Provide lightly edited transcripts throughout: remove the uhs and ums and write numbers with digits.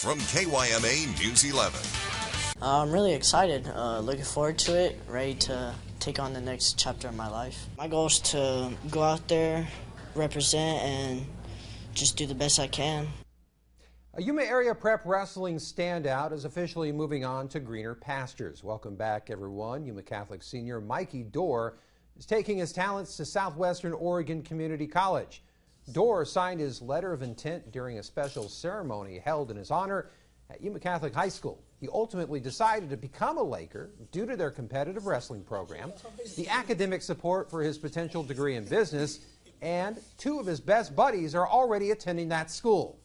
from KYMA News 11. I'm really excited, looking forward to it, ready to take on the next chapter of my life. My goal is to go out there, represent, and just do the best I can. A Yuma area prep wrestling standout is officially moving on to greener pastures. Welcome back, everyone. Yuma Catholic senior Mikey Dorr is taking his talents to Southwestern Oregon Community College. Dorr signed his letter of intent during a special ceremony held in his honor at Yuma Catholic High School. He ultimately decided to become a Laker due to their competitive wrestling program, the academic support for his potential degree in business, and two of his best buddies are already attending that school.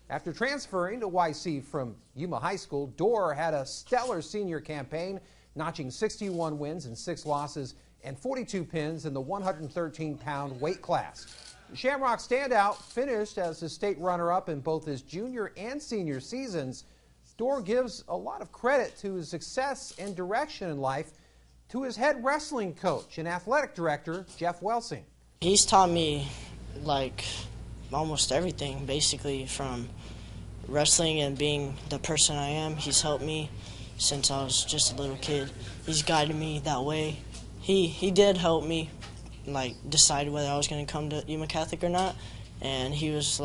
After transferring to YC from Yuma High School, Dorr had a stellar senior campaign, notching 61 wins and 6 losses and 42 pins in the 113-pound weight class. The Shamrock standout finished as the state runner-up in both his junior and senior seasons. Dorr gives a lot of credit to his success and direction in life to his head wrestling coach and athletic director, Jeff Welsing. He's taught me, almost everything, basically, from wrestling and being the person I am. He's helped me since I was just a little kid. He's guided me that way. He did help me, decide whether I was going to come to Yuma Catholic or not, and he was,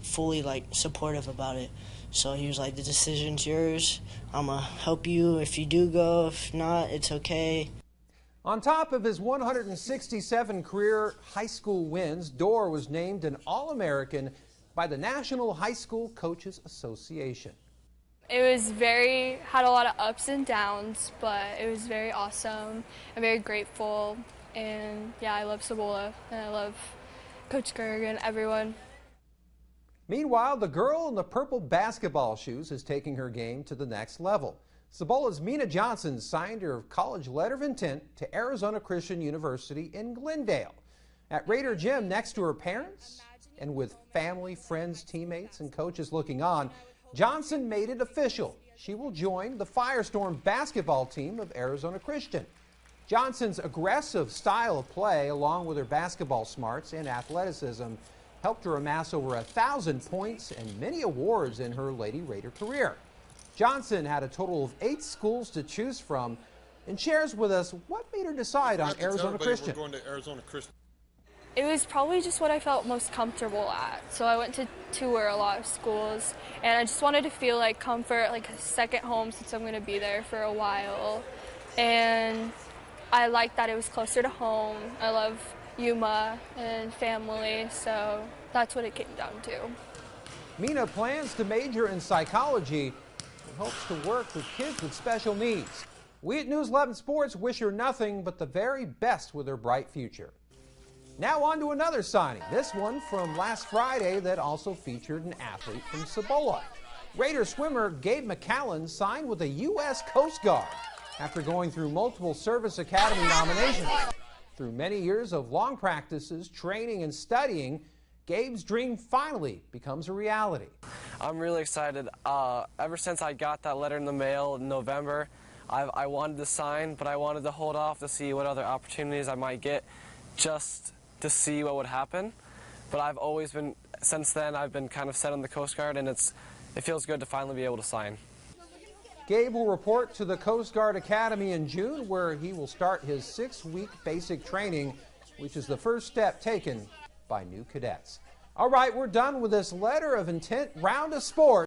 fully, supportive about it. So he was like, the decision's yours. I'm going to help you if you do go. If not, it's okay. On top of his 167 career high school wins, Dorr was named an All-American by the National High School Coaches Association. It was had a lot of ups and downs, but it was very awesome. I'm very grateful, and yeah, I love Cibola, and I love Coach Gerg and everyone. Meanwhile, the girl in the purple basketball shoes is taking her game to the next level. Cibola's Mina Johnson signed her college letter of intent to Arizona Christian University in Glendale. At Raider Gym next to her parents and with family, friends, teammates, and coaches looking on, Johnson made it official. She will join the Firestorm basketball team of Arizona Christian. Johnson's aggressive style of play, along with her basketball smarts and athleticism, helped her amass over 1,000 points and many awards in her Lady Raider career. Johnson had a total of 8 schools to choose from and shares with us what made her decide on Arizona Christian. We're going to Arizona Christian. It was probably just what I felt most comfortable at. So I went to tour a lot of schools, and I just wanted to feel like comfort, like a second home since I'm going to be there for a while. And I liked that it was closer to home. I love Yuma and family, so that's what it came down to. Mina plans to major in psychology and hopes to work with kids with special needs. We at News 11 Sports wish her nothing but the very best with her bright future. Now on to another signing, this one from last Friday that also featured an athlete from Cibola. Raider swimmer Gabe Allen signed with the U.S. Coast Guard after going through multiple Service Academy nominations. Through many years of long practices, training, and studying, Gabe's dream finally becomes a reality. I'm really excited. Ever since I got that letter in the mail in November, I wanted to sign, but I wanted to hold off to see what other opportunities I might get just to see what would happen. But I've always been, since then, I've been kind of set on the Coast Guard, and it feels good to finally be able to sign. Gabe will report to the Coast Guard Academy in June, where he will start his 6-week basic training, which is the first step taken by new cadets. All right, we're done with this letter of intent round of sports.